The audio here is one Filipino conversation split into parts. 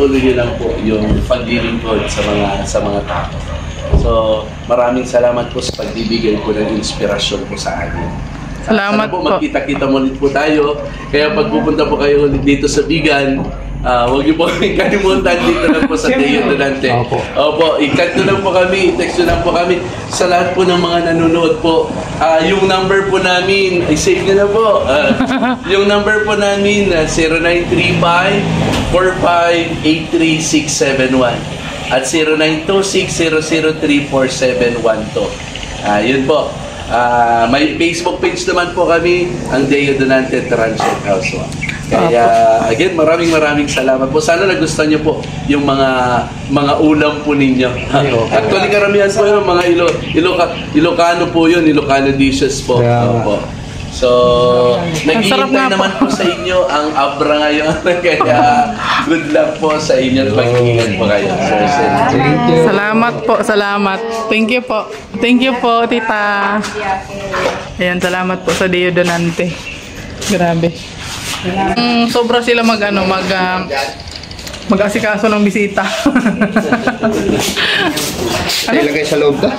ipagpatuloy niyo lang po yung paglilingkod sa mga tao. So, maraming salamat po sa pagbibigay po ng inspirasyon po sa amin. Salamat sana po. po. Magkita-kita ulit po tayo. Kaya pag pupunta po kayo ulit dito sa Bigan, huwag niyo po kalimutan dito lang po sa Deo Donante. Opo, i-cut lang po kami, i-text lang po kami. Sa lahat po ng mga nanonood po, yung number po namin, i-save niyo na po. Yung number po namin, 0935-4583-671 at 0926-003-4712. Yun po. May Facebook page naman po kami, ang Deo Donante Transient House. Kaya again, maraming salamat po. Sana nagustuhan niyo po yung mga ulam po ninyo. Actually, karamihan po yung mga Ilocano po yun, Ilocano dishes po. So, nag-iintay naman po sa inyo ang Abra ngayon. Kaya good luck po sa inyo at mag-ingat po kayo. Salamat po, salamat. Thank you po. Thank you po, tita. Ayan, salamat po sa Deo Donante. Grabe. Sobra sila mag-asikaso ng bisita. Ilagay sa loob ka?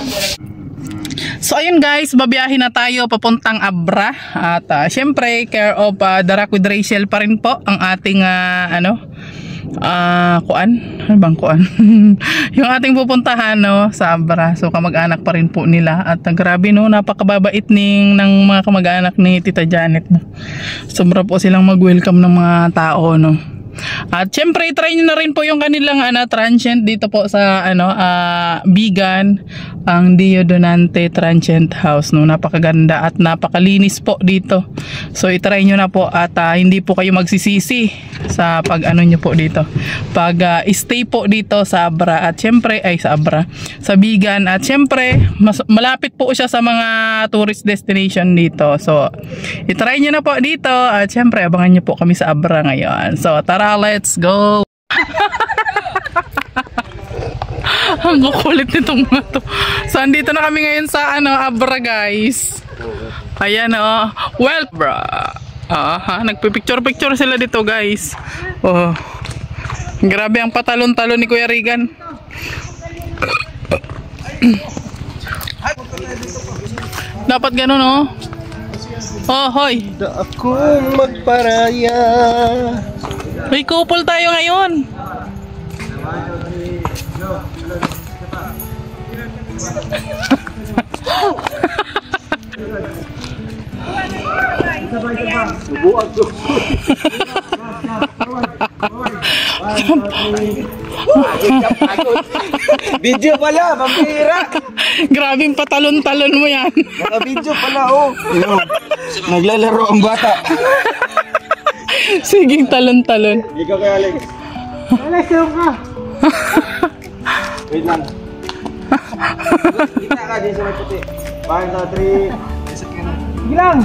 So ayun guys, babiyahin na tayo papuntang Abra. At syempre, care of The Rock with Rachel pa rin po ang ating kuan? Ano bang kuan? Yung ating pupuntahan sa Abra. So kamag-anak pa rin po nila. At grabe napakababait ng mga kamag-anak ni Tita Janet. Sobra po silang mag-welcome ng mga tao At syempre, try nyo na rin po yung kanilang transient dito po sa Bigan, ang Deo Donante Transient House. Napakaganda at napakalinis po dito. So i-try nyo na po at hindi po kayo magsisisi sa pag nyo po dito. Pag stay po dito sa Abra at syempre sa Bigan. At syempre, malapit po siya sa mga tourist destination dito. So i-try nyo na po dito at syempre abangan nyo po kami sa Abra ngayon. So tara, let's go! Ang kukulit nitong mga to. So andito na kami ngayon sa Abra guys. Ayan well bra. Nagpipicture sila dito guys. Grabe ang patalon-talon ni Kuya Regan. Dapat ganun hoy. Akong magparaya. May couple tayo ngayon. Video pala, pambira. Grabing patalon-talon mo yan. Naka-video pala Naglalaro ang bata. Sige, talon-talon. Ikaw kaya Alex. Alex, ka. Wait lang. Kita ka din sa may puti. 1, 2, 3. Sige lang.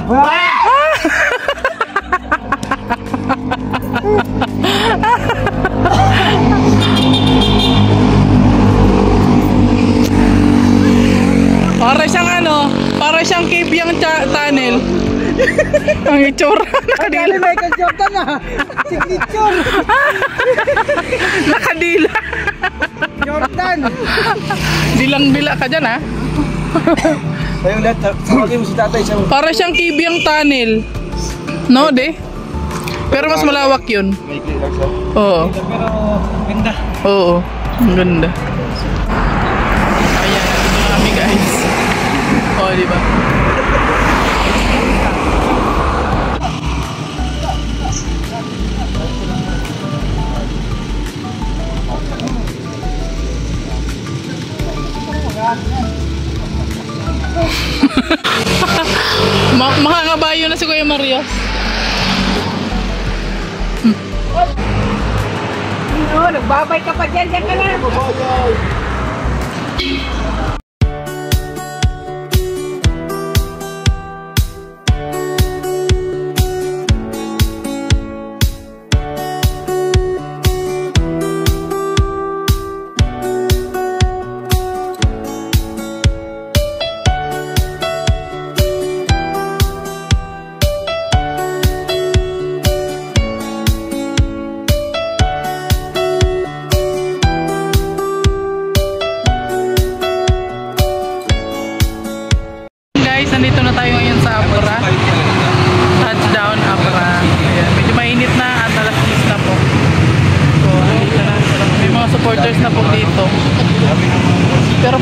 Para siyang Kibyang tunnel. Ang itsura. Nakadila. Michael Jordan Signature. Nakadila. Jordan. Dilang-dila ka dyan Sayang lahat. Tawagin mo si tatay. Para siyang Kibyang tunnel. No, pero mas malawak yun. May clear lang siya. Oo. Pero ganda. Oo. Ang ganda. Ayan. Ito na kami guys. Diba? Makangabayo na si Kuya Mario. Nagbabay ka pa dyan ka na.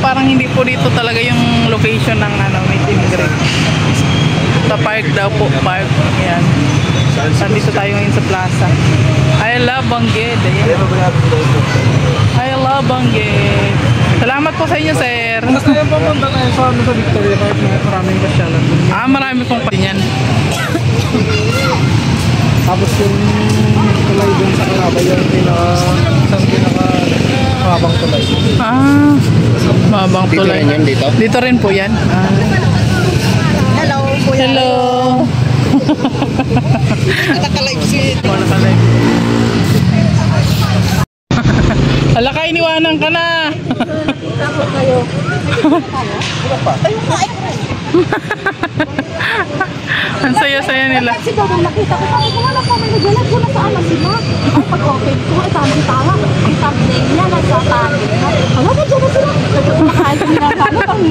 parang hindi po dito talaga yung location ng ano, meet and greet. Sa park daw po, park. Ayan. Nandito tayo ngayon sa plaza. I love Bangged. Ayan. I love Bangged. Salamat po sa inyo, sir. Basta yan pumunta tayo sa Victoria Park. Maraming pasyalan. Marami pong patinyan. Tapos yung tulay dun sa Carabao, yung pinaka-mabang tulay. Mabang tulay. Dito rin yan, dito? Dito rin po yan. Hello, kuya. Hello. Nakalive si... Nakalive. Hala ka, iniwanan ka na. Takot kayo. Ayun ka, Ang saya-saya nila. Kasi daw nung nakita ko, sabi ko, wala pa, may naglalag ko na saan na sila. Ay, pag-open ko, ay tama tawa. Ang thumbnail niya, nasa tagi. Hala, nandiyan na sila. Kumakain kami ng ano, pang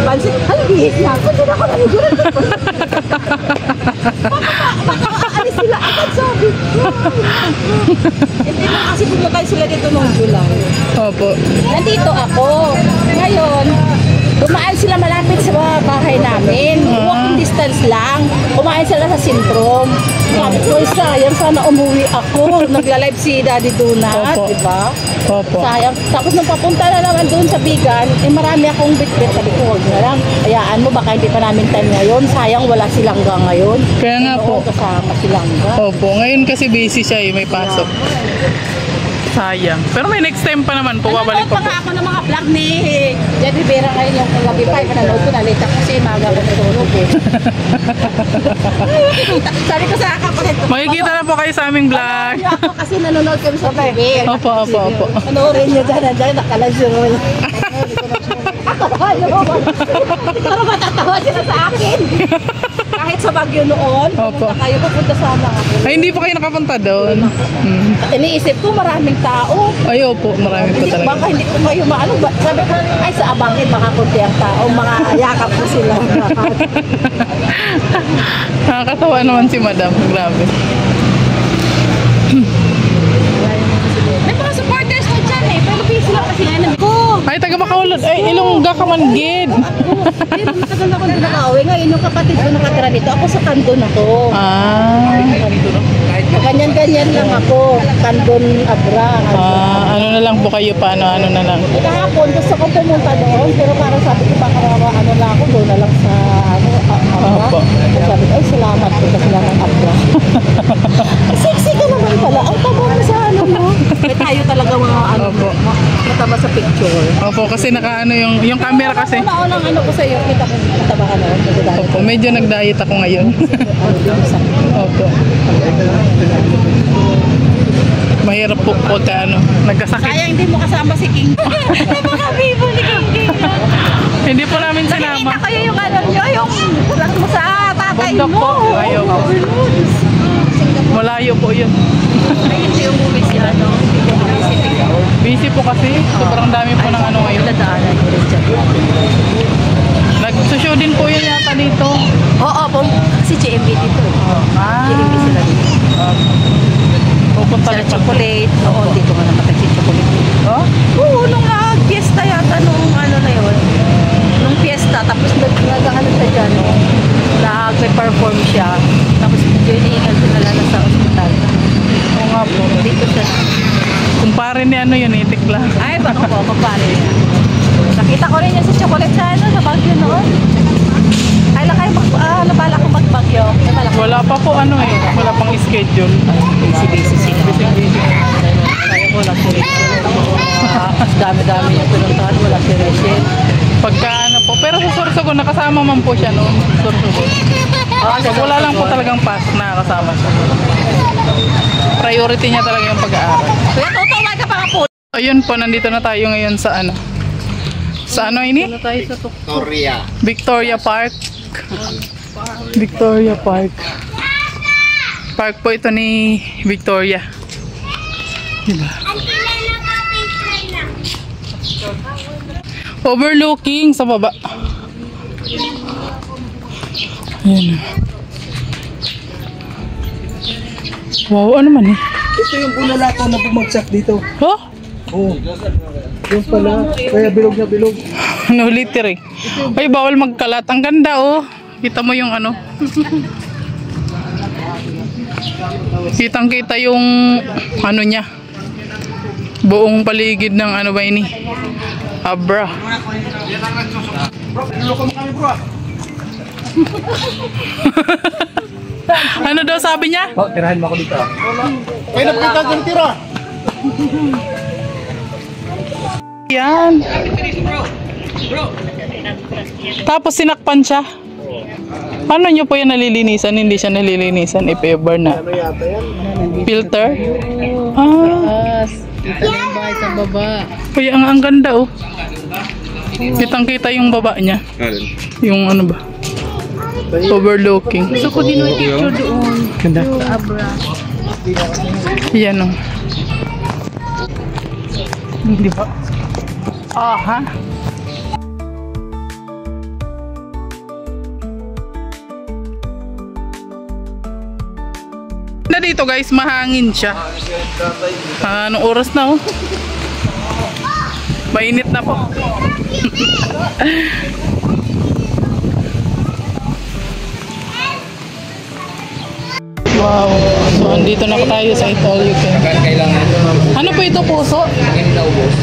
pansit. Hala, bihis na. Nandiyan ako naniguran. Alis sila agad, sabi. Hindi na kasi pumunta sila dito noong July. Opo. Nandito ako. Ngayon, dumaan sila malapit sa bahay namin. Walking distance lang. Kumain sila sa Sintrom. Sabi ko, sayang, sana umuwi ako. Nagla-live si Daddy Donut, Opo. di ba? Opo. Sayang. Tapos nung papunta na naman doon sa Bigan, marami akong bitbit. Sabi ko, huwag na lang. Hayaan mo, baka hindi pa namin time ngayon. Sayang, wala silang ngayon. Kaya nga po. Kasama silang Opo. Ngayon kasi busy siya eh. May pasok. Sayang. Pero may next time pa naman po. Babalik pa po. Ako ng mga vlog ni Jed Rivera ngayon yung gabi pa. Pinanood ko na late ako kasi maga ko natulog eh. Sabi ko sa kapatid ko. Makikita na po kayo sa aming vlog. Ako kasi nanonood kami sa TV. Opo, opo, opo. Panoorin nyo dyan, nakalansurol. Pero matatawa sila sa akin. Kahit sa Baguio noon, Opo. pumunta kayo, pupunta sana ako. Ay, hindi po kayo nakapunta doon. Iniisip ko maraming tao. Ay, opo. Marami po Hindi, talaga. baka hindi ko kayo maano. Sabi ko, ay sa Abangkit, baka kunti ang tao. Mga yakap ko sila. Nakakatawa naman si Madam. Grabe. May mga supporters ko dyan eh. Pero busy lang kasi ngayon. Ko! Ay, taga Bacolod. Ay, Ilongga ka man, Gid. Pero matagal na ako na nakauwi. Ngayon yung kapatid ko nakatira dito. Ako sa Kandon ako. Ganyan-ganyan lang ako. Kandon, Abra. Ano na lang po kayo pa, ano na lang. Kahapon gusto ko pumunta doon. Pero parang sabi ko baka ano na ako. Doon na lang sa Abra. Opo. Sabi ko, ay salamat po kasi lang ang Abra. Sexy ka naman pala. Ang taba mo sa ano mo. May tayo talaga mga ano. Opo. Mataba sa picture. Opo, kasi nakaano yung camera kasi. Una-unang ano ko sa iyo, kita ko mataba ka naman. Opo, medyo nag-diet ako ngayon. Opo. Mahirap po pagka ano, nagkasakit. Sayang hindi mo kasama si King. Mga vivo ni King. Hindi po namin sinama. Nakikita ko yung ano nyo, yung vlog mo sa tatay Bundok mo. po. Ayaw po. Malayo po yun. Ay, hindi yung movie si ano. Busy po kasi. Sobrang dami po ng ano ngayon. Nadaanan ko rin dyan. Nagsushow din po yun yata dito. Oo, si JMB dito. JMB sila dito. Pupunta Sila rin pa. chocolate. Oo, dito nga namatag si chocolate. Oh? Oo, nung fiesta yata, nung ano na yun. Nung fiesta, tapos nag-ano siya dyan, no? Nag-perform siya. Tapos hinihingal ko na sa ospital. Oo nga po. Dito siya. Kumpare ni ano yun, itik lang. Ay, baka po, magpare. Nakita ko rin yan sa chocolate sa ano, sa Baguio noon. Ay, lang kayo nabala ko mag-Baguio. Wala pa po ano eh. Wala pang schedule. Busy. Kaya ko lang si Rachel. Dami-dami yung pinuntahan. Wala si Rachel. Pagka ano po. Pero sa Sorsogon, nakasama man po siya noon. Sorsogon. Pag wala lang po talagang pasok, nakakasama siya. Priority niya talaga yung pag-aaral. Kaya tutawag ka pa nga po. Ayun po, nandito na tayo ngayon sa ano. Sa ano ini? Victoria Park. Victoria Park. Park po ito ni Victoria. Diba? Overlooking sa baba. Ayan. Wow, ano man eh? Ito yung bulalakaw na bumagsak dito. Oh? Oo. Yung pala, kaya bilog na bilog. No litter eh. Ay, bawal magkalat. Ang ganda oh. Kita mo yung ano. Kitang-kita yung ano niya. Buong paligid ng ano ba ini? Abra. Ano daw sabi niya? Oh, tirahan mo ako dito. Kaya na kita ng tira. Yan. Tapos sinakpan siya. Paano nyo po yan nalilinisan? Hindi siya nalilinisan if ever na. Ano yata yan? Filter? Ah. Kita ng bahay sa baba. Kaya ang ganda oh. Kitang-kita yung baba niya. Yung ano ba? Overlooking. Gusto ko din yung picture doon. Ganda. Sa Abra. Yan oh. Di ba? Aha. Na dito guys, mahangin siya. Anong oras na oh? Mainit na po. Wow. So andito na tayo sa All You Can. Kailangan. Ano po ito, puso? Hindi na ubos.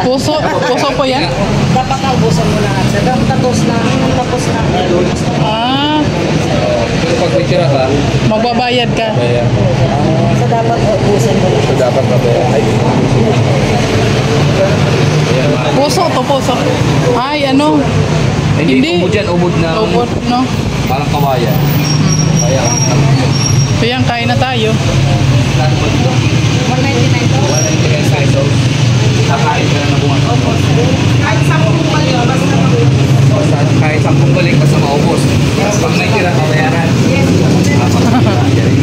Puso? Puso po yan? Dapat naubusan mo lahat. Tapos na. Ah, Pero pag may tira ka, magbabayad ka. kaya. So dapat ubusan mo lahat. So dapat ka ba? Ay, Puso to, puso. Ay, ano? Hindi. Ubod yan, ubod na. Ubod, no? Parang kawayan. Kaya. Ayan, kain na tayo. 199 to. Kakain ka na ng bunga. Kahit 10 balik, basta Kahit 10 balik, basta maubos. Pag may tira, kabayaran.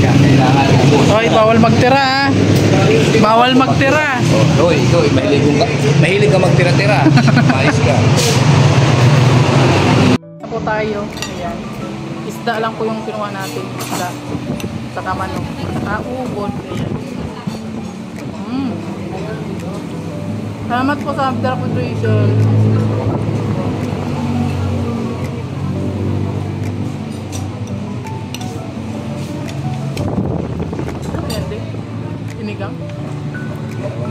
Kailangan ubos. Hoy, bawal magtira ah. Bawal magtira. Hoy, mahilig ka magtira-tira. Maayos ka. Po tayo. Ayan. Isda lang po yung kinuha natin. Isda. Saka manok. Saka ubod. Ayan. Salamat po sa after contribution. Ayan din. Sinigang.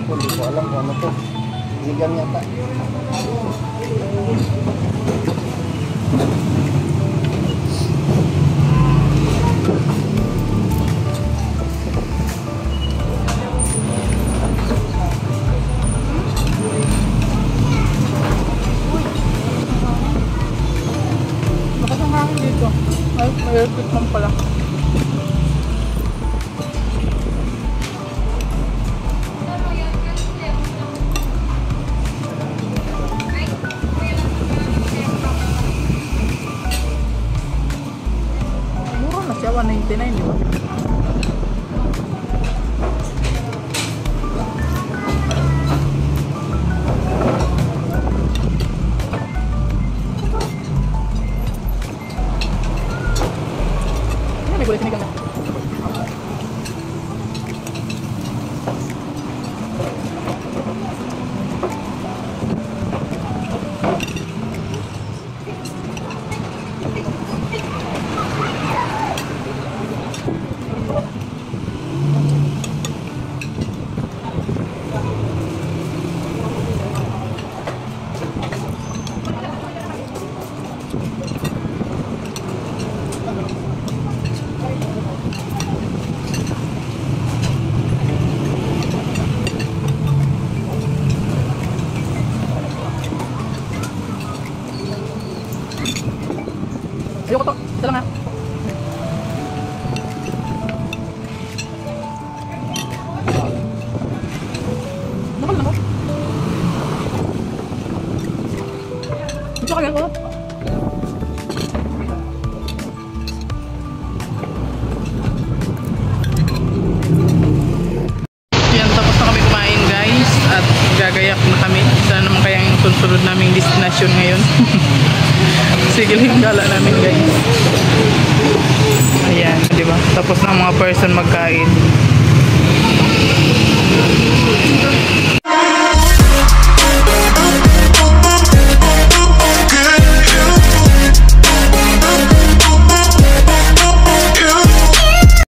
Hindi ko alam kung ano to. Sinigang yata. Bakit ang hangin dito? Ay, may airpit man pala. Mura na siya, 199, di ba? May kulay sinigang na. Ayoko to. Ito lang ha. Nakal na mo. Ito ka ko. Yan, tapos na kami kumain guys. At gagayak na kami. Saan naman kaya yung sunod naming destination ngayon. Sige lang gala namin guys. Ayan, di ba? Tapos na ang mga person magkain.